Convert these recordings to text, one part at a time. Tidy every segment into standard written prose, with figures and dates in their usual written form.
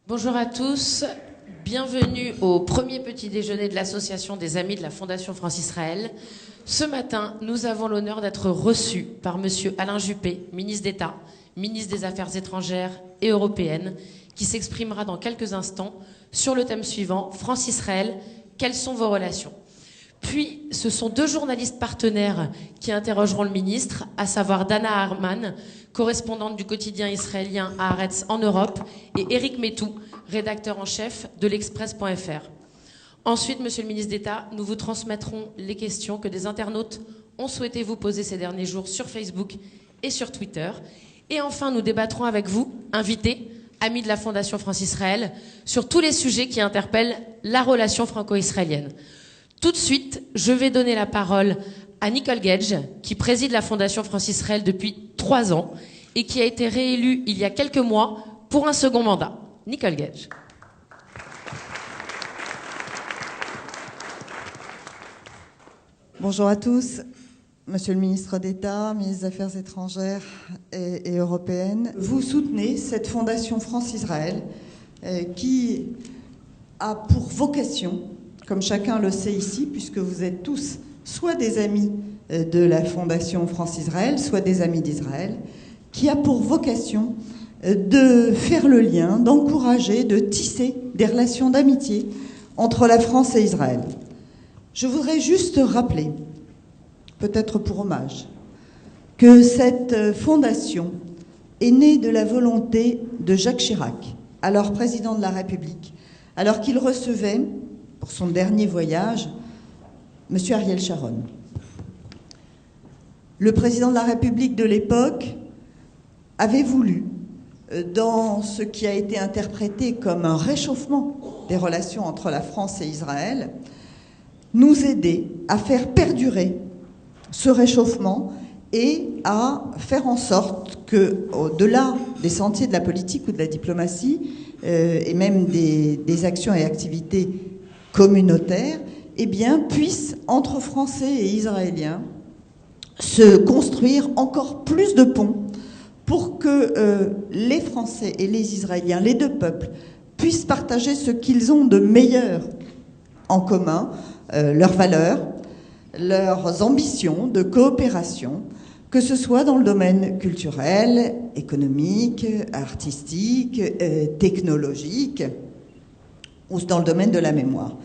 Bonjour à tous, bienvenue au premier petit déjeuner de l'association des Amis de la Fondation France-Israël. Ce matin, nous avons l'honneur d'être reçus par monsieur Alain Juppé, ministre d'État, ministre des Affaires étrangères et européennes, qui s'exprimera dans quelques instants sur le thème suivant, France-Israël, quelles sont vos relations ? Puis, ce sont deux journalistes partenaires qui interrogeront le ministre, à savoir Dana Harman, correspondante du quotidien israélien Haaretz en Europe, et Éric Metou, rédacteur en chef de l'Express.fr. Ensuite, monsieur le ministre d'État, nous vous transmettrons les questions que des internautes ont souhaité vous poser ces derniers jours sur Facebook et sur Twitter. Et enfin, nous débattrons avec vous, invités, amis de la Fondation France-Israël, sur tous les sujets qui interpellent la relation franco-israélienne. Tout de suite, je vais donner la parole à Nicole Gage, qui préside la Fondation France-Israël depuis 3 ans et qui a été réélue il y a quelques mois pour un second mandat. Nicole Gage. Bonjour à tous. Monsieur le ministre d'État, ministre des Affaires étrangères et européennes, vous soutenez cette Fondation France-Israël qui a pour vocation, comme chacun le sait ici, puisque vous êtes tous soit des amis de la Fondation France-Israël, soit des amis d'Israël, qui a pour vocation de faire le lien, d'encourager, de tisser des relations d'amitié entre la France et Israël. Je voudrais juste rappeler, peut-être pour hommage, que cette fondation est née de la volonté de Jacques Chirac, alors président de la République, alors qu'il recevait, pour son dernier voyage, M. Ariel Sharon. Le président de la République de l'époque avait voulu, dans ce qui a été interprété comme un réchauffement des relations entre la France et Israël, nous aider à faire perdurer ce réchauffement et à faire en sorte que, au-delà des sentiers de la politique ou de la diplomatie, et même des actions et activités communautaires, eh bien, puissent, entre Français et Israéliens, se construire encore plus de ponts pour que les Français et les Israéliens, les deux peuples, puissent partager ce qu'ils ont de meilleur en commun, leurs valeurs, leurs ambitions de coopération, que ce soit dans le domaine culturel, économique, artistique, technologique, ou dans le domaine de la mémoire.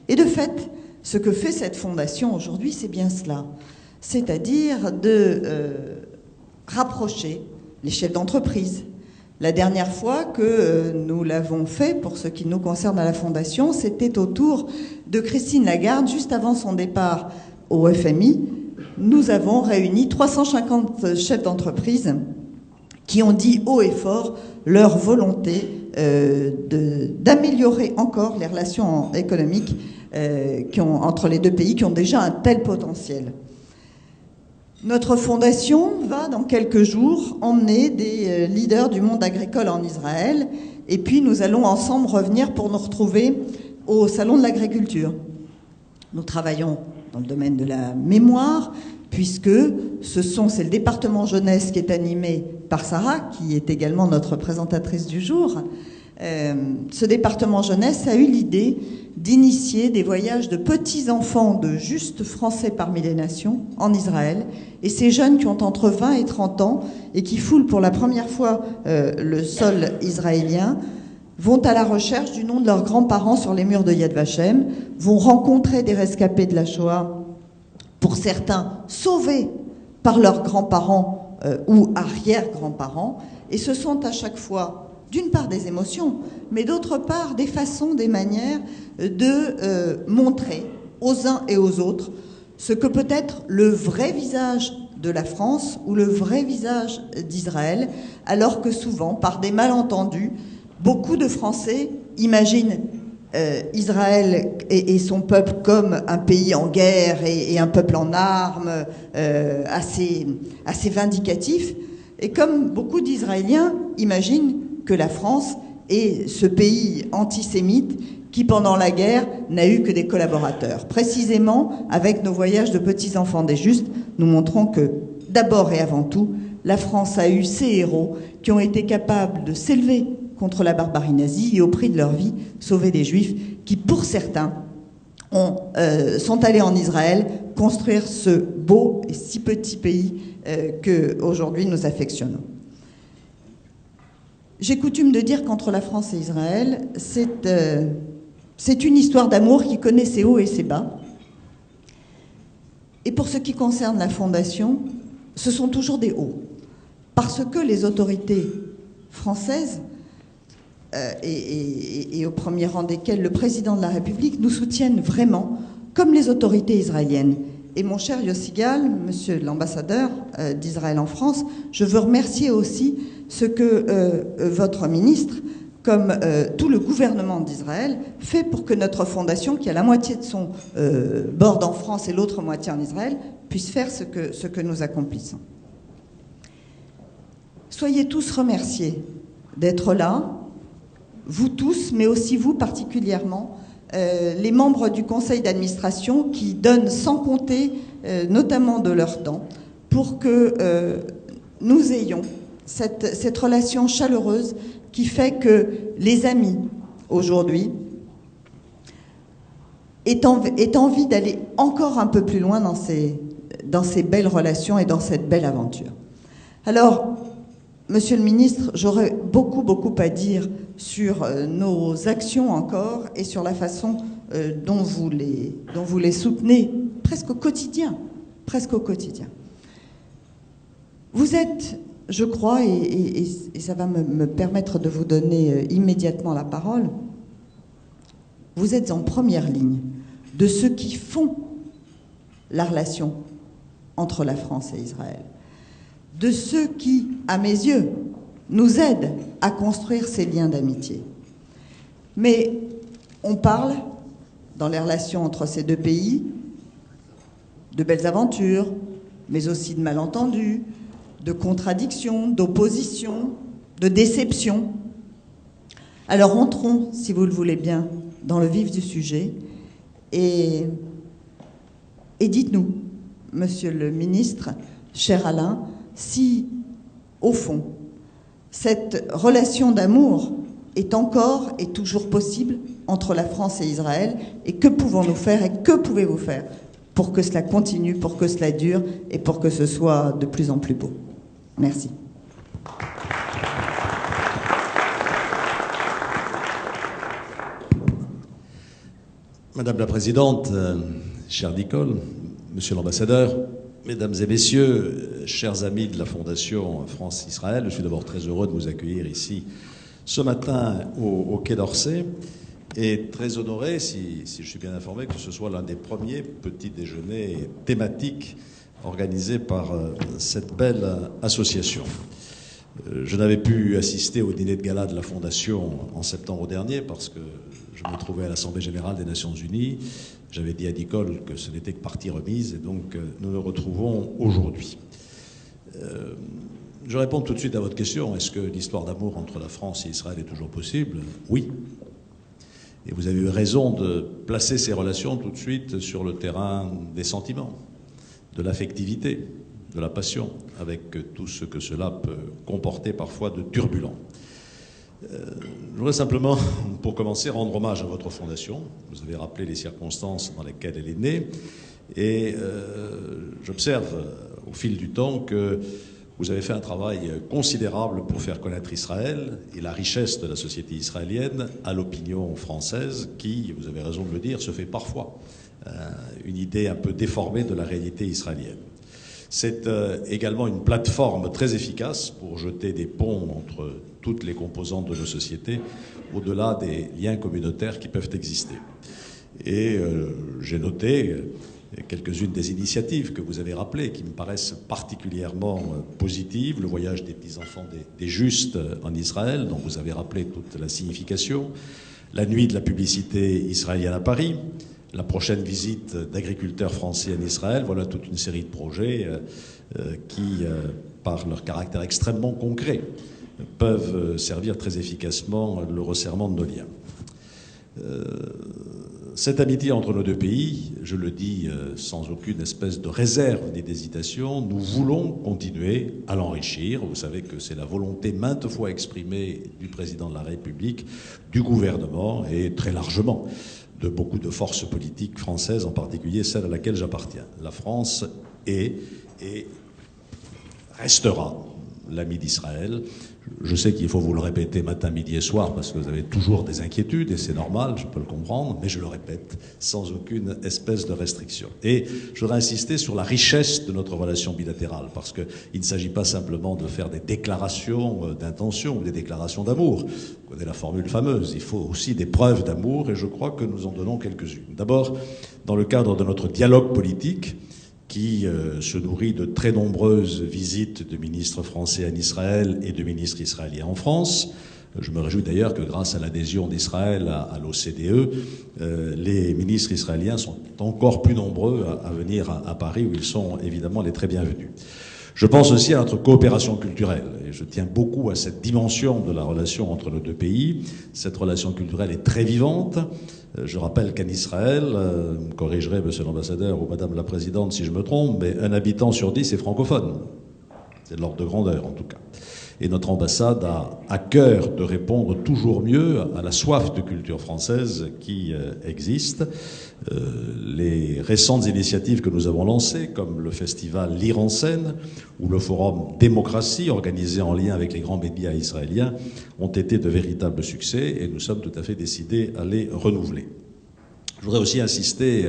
Et de fait, ce que fait cette fondation aujourd'hui, c'est bien cela, c'est-à-dire de rapprocher les chefs d'entreprise. La dernière fois que nous l'avons fait, pour ce qui nous concerne à la Fondation, c'était autour de Christine Lagarde, juste avant son départ au FMI. Nous avons réuni 350 chefs d'entreprise qui ont dit haut et fort leur volonté d'améliorer encore les relations économiques entre les deux pays qui ont déjà un tel potentiel. Notre fondation va, dans quelques jours, emmener des leaders du monde agricole en Israël, et puis nous allons ensemble revenir pour nous retrouver au Salon de l'agriculture. Nous travaillons dans le domaine de la mémoire, puisque c'est le département jeunesse qui est animé par Sarah, qui est également notre présentatrice du jour. Ce département jeunesse a eu l'idée d'initier des voyages de petits-enfants de justes Français parmi les nations en Israël. Et ces jeunes qui ont entre 20 et 30 ans et qui foulent pour la première fois le sol israélien vont à la recherche du nom de leurs grands-parents sur les murs de Yad Vashem, vont rencontrer des rescapés de la Shoah, pour certains sauvés par leurs grands-parents ou arrière-grands-parents, et ce sont à chaque fois d'une part des émotions, mais d'autre part des façons, des manières de montrer aux uns et aux autres ce que peut être le vrai visage de la France ou le vrai visage d'Israël, alors que souvent, par des malentendus, beaucoup de Français imaginent Israël et son peuple comme un pays en guerre et un peuple en armes, assez vindicatif, et comme beaucoup d'Israéliens imaginent que la France est ce pays antisémite qui, pendant la guerre, n'a eu que des collaborateurs. Précisément, avec nos voyages de petits-enfants des Justes, nous montrons que, d'abord et avant tout, la France a eu ses héros qui ont été capables de s'élever contre la barbarie nazie et au prix de leur vie sauver des Juifs qui, pour certains, sont allés en Israël construire ce beau et si petit pays qu'aujourd'hui nous affectionnons. J'ai coutume de dire qu'entre la France et Israël, c'est une histoire d'amour qui connaît ses hauts et ses bas. Et pour ce qui concerne la Fondation, ce sont toujours des hauts. Parce que les autorités françaises, et au premier rang desquelles le président de la République, nous soutiennent vraiment, comme les autorités israéliennes. Et mon cher Yossi Gal, monsieur l'ambassadeur d'Israël en France, je veux remercier aussi ce que votre ministre, comme tout le gouvernement d'Israël, fait pour que notre fondation, qui a la moitié de son board en France et l'autre moitié en Israël, puisse faire ce que nous accomplissons. Soyez tous remerciés d'être là, vous tous, mais aussi vous particulièrement, les membres du conseil d'administration qui donnent sans compter, notamment de leur temps, pour que nous ayons cette relation chaleureuse qui fait que les amis, aujourd'hui, aient envie d'aller encore un peu plus loin dans ces belles relations et dans cette belle aventure. Alors, Monsieur le ministre, j'aurais beaucoup à dire sur nos actions encore et sur la façon dont vous les soutenez presque au quotidien. Vous êtes, je crois, et ça va me permettre de vous donner immédiatement la parole, vous êtes en première ligne de ceux qui font la relation entre la France et Israël, de ceux qui, à mes yeux, nous aident à construire ces liens d'amitié. Mais on parle, dans les relations entre ces deux pays, de belles aventures, mais aussi de malentendus, de contradictions, d'oppositions, de déceptions. Alors entrons, si vous le voulez bien, dans le vif du sujet et dites-nous, Monsieur le ministre, cher Alain, si, au fond, cette relation d'amour est encore et toujours possible entre la France et Israël, et que pouvons-nous faire et que pouvez-vous faire pour que cela continue, pour que cela dure et pour que ce soit de plus en plus beau. Merci. Madame la Présidente, chère Nicole, Monsieur l'Ambassadeur, Mesdames et Messieurs, chers amis de la Fondation France-Israël, je suis d'abord très heureux de vous accueillir ici ce matin au Quai d'Orsay et très honoré, si je suis bien informé, que ce soit l'un des premiers petits déjeuners thématiques organisés par cette belle association. Je n'avais pu assister au dîner de gala de la Fondation en septembre dernier parce que je me trouvais à l'Assemblée Générale des Nations Unies. J'avais dit à Nicole que ce n'était que partie remise et donc nous nous retrouvons aujourd'hui. Je réponds tout de suite à votre question. Est-ce que l'histoire d'amour entre la France et Israël est toujours possible? Oui. Et vous avez eu raison de placer ces relations tout de suite sur le terrain des sentiments, de l'affectivité, de la passion, avec tout ce que cela peut comporter parfois de turbulent. Je voudrais simplement, pour commencer, rendre hommage à votre fondation. Vous avez rappelé les circonstances dans lesquelles elle est née. Et j'observe au fil du temps que vous avez fait un travail considérable pour faire connaître Israël et la richesse de la société israélienne à l'opinion française qui, vous avez raison de le dire, se fait parfois une idée un peu déformée de la réalité israélienne. C'est également une plateforme très efficace pour jeter des ponts entre toutes les composantes de nos sociétés, au-delà des liens communautaires qui peuvent exister. Et j'ai noté quelques-unes des initiatives que vous avez rappelées, qui me paraissent particulièrement positives. Le voyage des petits-enfants des Justes en Israël, dont vous avez rappelé toute la signification. La nuit de la publicité israélienne à Paris. La prochaine visite d'agriculteurs français en Israël. Voilà toute une série de projets qui, par leur caractère extrêmement concret, peuvent servir très efficacement le resserrement de nos liens. Cette amitié entre nos deux pays, je le dis sans aucune espèce de réserve ni d'hésitation, nous voulons continuer à l'enrichir. Vous savez que c'est la volonté maintes fois exprimée du président de la République, du gouvernement et très largement de beaucoup de forces politiques françaises, en particulier celle à laquelle j'appartiens. La France est et restera l'ami d'Israël. Je sais qu'il faut vous le répéter matin, midi et soir parce que vous avez toujours des inquiétudes et c'est normal, je peux le comprendre, mais je le répète sans aucune espèce de restriction. Et je voudrais insister sur la richesse de notre relation bilatérale parce qu'il ne s'agit pas simplement de faire des déclarations d'intention ou des déclarations d'amour. Vous connaissez la formule fameuse, il faut aussi des preuves d'amour et je crois que nous en donnons quelques-unes. D'abord, dans le cadre de notre dialogue politique, qui se nourrit de très nombreuses visites de ministres français en Israël et de ministres israéliens en France. Je me réjouis d'ailleurs que grâce à l'adhésion d'Israël à l'OCDE, les ministres israéliens sont encore plus nombreux à venir à Paris, où ils sont évidemment les très bienvenus. Je pense aussi à notre coopération culturelle, et je tiens beaucoup à cette dimension de la relation entre nos deux pays. Cette relation culturelle est très vivante. Je rappelle qu'en Israël, vous me corrigerez, monsieur l'ambassadeur ou madame la présidente si je me trompe, mais un habitant sur 10 est francophone. C'est de l'ordre de grandeur, en tout cas. Et notre ambassade a à cœur de répondre toujours mieux à la soif de culture française qui existe. Les récentes initiatives que nous avons lancées, comme le festival Lire en scène ou le forum Démocratie, organisé en lien avec les grands médias israéliens, ont été de véritables succès et nous sommes tout à fait décidés à les renouveler. Je voudrais aussi insister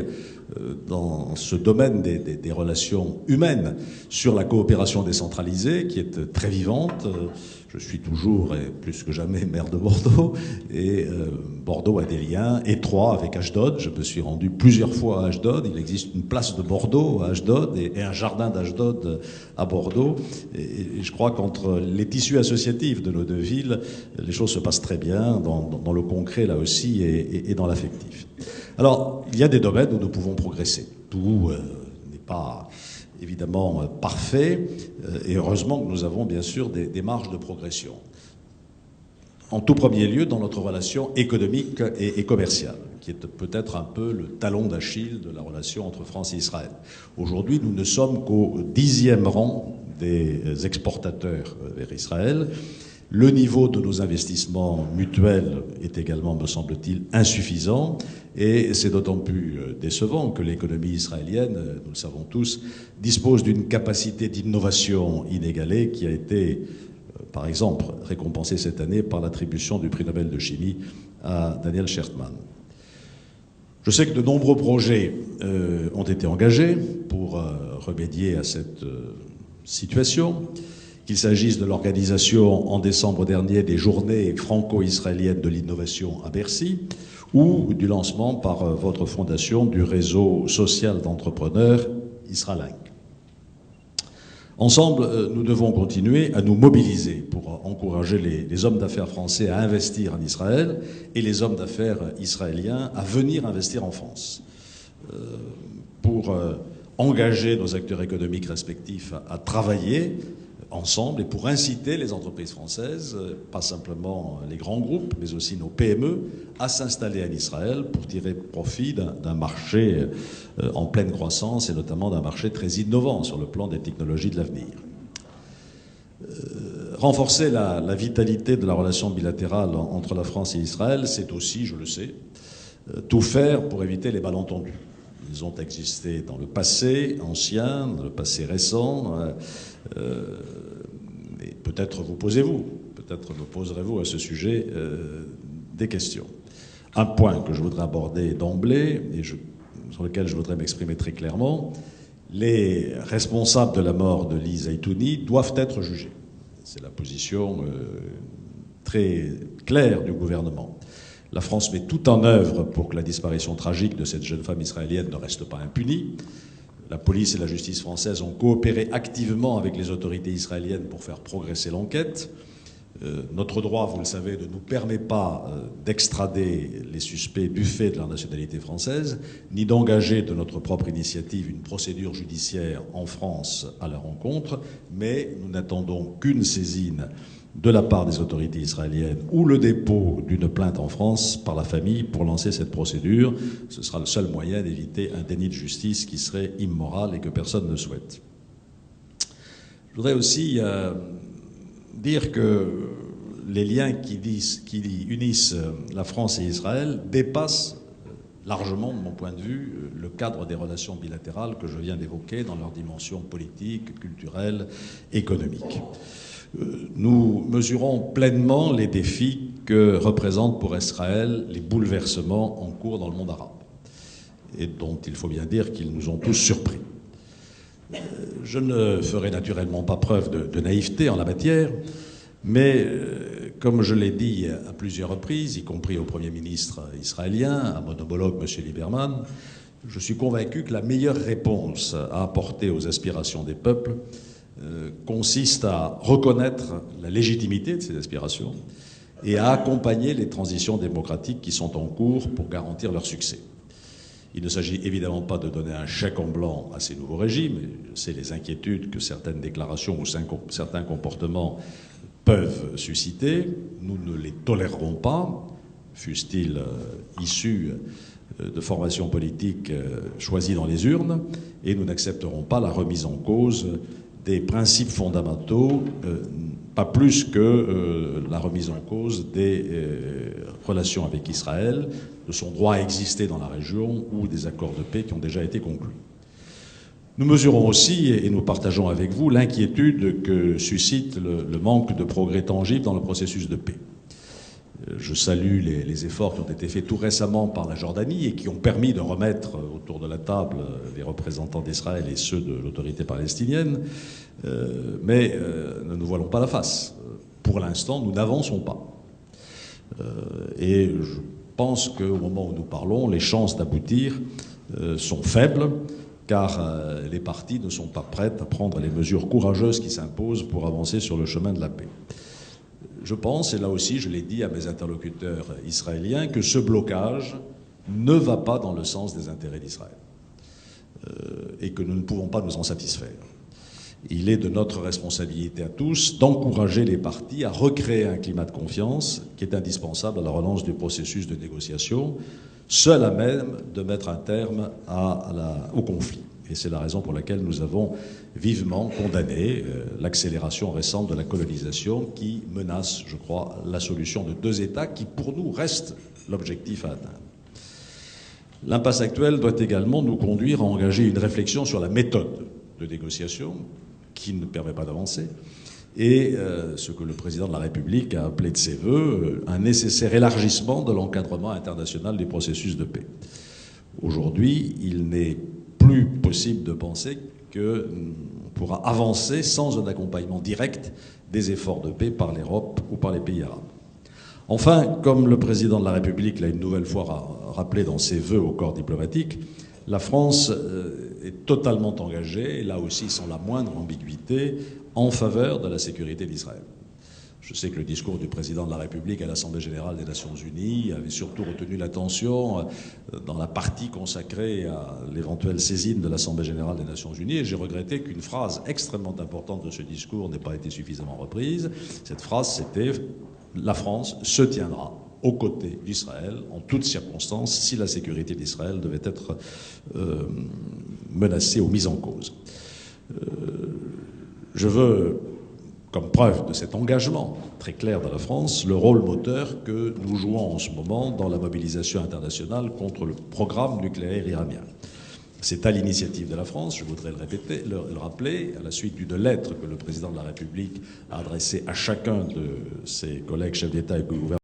dans ce domaine des relations humaines sur la coopération décentralisée qui est très vivante. Je suis toujours et plus que jamais maire de Bordeaux et Bordeaux a des liens étroits avec Ashdod. Je me suis rendu plusieurs fois à Ashdod. Il existe une place de Bordeaux à Ashdod et un jardin d'Ashdod à Bordeaux. Et je crois qu'entre les tissus associatifs de nos deux villes, les choses se passent très bien dans le concret là aussi et dans l'affectif. Alors, il y a des domaines où nous pouvons progresser. Tout n'est pas évidemment parfait, et heureusement que nous avons bien sûr des marges de progression. En tout premier lieu, dans notre relation économique et commerciale, qui est peut-être un peu le talon d'Achille de la relation entre France et Israël. Aujourd'hui, nous ne sommes qu'au 10e rang des exportateurs vers Israël. Le niveau de nos investissements mutuels est également, me semble-t-il, insuffisant et c'est d'autant plus décevant que l'économie israélienne, nous le savons tous, dispose d'une capacité d'innovation inégalée qui a été, par exemple, récompensée cette année par l'attribution du prix Nobel de chimie à Daniel Shechtman. Je sais que de nombreux projets ont été engagés pour remédier à cette situation. Qu'il s'agisse de l'organisation en décembre dernier des journées franco-israéliennes de l'innovation à Bercy ou du lancement par votre fondation du réseau social d'entrepreneurs Isralink. Ensemble, nous devons continuer à nous mobiliser pour encourager les hommes d'affaires français à investir en Israël et les hommes d'affaires israéliens à venir investir en France. Pour engager nos acteurs économiques respectifs à travailler ensemble et pour inciter les entreprises françaises, pas simplement les grands groupes, mais aussi nos PME, à s'installer en Israël pour tirer profit d'un marché en pleine croissance et notamment d'un marché très innovant sur le plan des technologies de l'avenir. Renforcer la vitalité de la relation bilatérale entre la France et Israël, c'est aussi, je le sais, tout faire pour éviter les malentendus. Ils ont existé dans le passé ancien, dans le passé récent. Et peut-être vous posez-vous, peut-être me poserez-vous à ce sujet des questions. Un point que je voudrais aborder d'emblée, et sur lequel je voudrais m'exprimer très clairement, les responsables de la mort de Lee Zeitouni doivent être jugés. C'est la position très claire du gouvernement. La France met tout en œuvre pour que la disparition tragique de cette jeune femme israélienne ne reste pas impunie. La police et la justice française ont coopéré activement avec les autorités israéliennes pour faire progresser l'enquête. Notre droit, vous le savez, ne nous permet pas d'extrader les suspects du fait de leur nationalité française, ni d'engager de notre propre initiative une procédure judiciaire en France à leur encontre, mais nous n'attendons qu'une saisine de la part des autorités israéliennes ou le dépôt d'une plainte en France par la famille pour lancer cette procédure. Ce sera le seul moyen d'éviter un déni de justice qui serait immoral et que personne ne souhaite. Je voudrais aussi dire que les liens qui unissent la France et Israël dépassent largement, de mon point de vue, le cadre des relations bilatérales que je viens d'évoquer dans leur dimension politique, culturelle, économique. Nous mesurons pleinement les défis que représentent pour Israël les bouleversements en cours dans le monde arabe, et dont il faut bien dire qu'ils nous ont tous surpris. Je ne ferai naturellement pas preuve de naïveté en la matière, mais comme je l'ai dit à plusieurs reprises, y compris au Premier ministre israélien, à mon homologue M. Lieberman, je suis convaincu que la meilleure réponse à apporter aux aspirations des peuples consiste à reconnaître la légitimité de ces aspirations et à accompagner les transitions démocratiques qui sont en cours pour garantir leur succès. Il ne s'agit évidemment pas de donner un chèque en blanc à ces nouveaux régimes. Je sais les inquiétudes que certaines déclarations ou certains comportements peuvent susciter. Nous ne les tolérerons pas, fussent-ils issus de formations politiques choisies dans les urnes, et nous n'accepterons pas la remise en cause des principes fondamentaux, pas plus que la remise en cause des relations avec Israël, de son droit à exister dans la région ou des accords de paix qui ont déjà été conclus. Nous mesurons aussi, et nous partageons avec vous, l'inquiétude que suscite le manque de progrès tangible dans le processus de paix. Je salue les efforts qui ont été faits tout récemment par la Jordanie et qui ont permis de remettre autour de la table les représentants d'Israël et ceux de l'autorité palestinienne, mais ne nous voilons pas la face. Pour l'instant, nous n'avançons pas. Et je pense qu'au moment où nous parlons, les chances d'aboutir sont faibles, car les parties ne sont pas prêtes à prendre les mesures courageuses qui s'imposent pour avancer sur le chemin de la paix. Je pense, et là aussi je l'ai dit à mes interlocuteurs israéliens, que ce blocage ne va pas dans le sens des intérêts d'Israël et que nous ne pouvons pas nous en satisfaire. Il est de notre responsabilité à tous d'encourager les parties à recréer un climat de confiance qui est indispensable à la relance du processus de négociation, seul à même de mettre un terme au conflit. Et c'est la raison pour laquelle nous avons vivement condamné l'accélération récente de la colonisation qui menace, je crois, la solution de deux États qui, pour nous, reste l'objectif à atteindre. L'impasse actuelle doit également nous conduire à engager une réflexion sur la méthode de négociation qui ne permet pas d'avancer et ce que le président de la République a appelé de ses voeux un nécessaire élargissement de l'encadrement international du processus de paix. Aujourd'hui, il n'est plus possible de penser qu'on pourra avancer sans un accompagnement direct des efforts de paix par l'Europe ou par les pays arabes. Enfin, comme le président de la République l'a une nouvelle fois rappelé dans ses vœux au corps diplomatique, la France est totalement engagée, là aussi sans la moindre ambiguïté, en faveur de la sécurité d'Israël. Je sais que le discours du président de la République à l'Assemblée générale des Nations unies avait surtout retenu l'attention dans la partie consacrée à l'éventuelle saisine de l'Assemblée générale des Nations unies, et j'ai regretté qu'une phrase extrêmement importante de ce discours n'ait pas été suffisamment reprise. Cette phrase, c'était « La France se tiendra aux côtés d'Israël en toutes circonstances si la sécurité d'Israël devait être menacée ou mise en cause ». Je veux, comme preuve de cet engagement très clair de la France, le rôle moteur que nous jouons en ce moment dans la mobilisation internationale contre le programme nucléaire iranien. C'est à l'initiative de la France, je voudrais le rappeler, à la suite d'une lettre que le président de la République a adressée à chacun de ses collègues chefs d'État et de gouvernement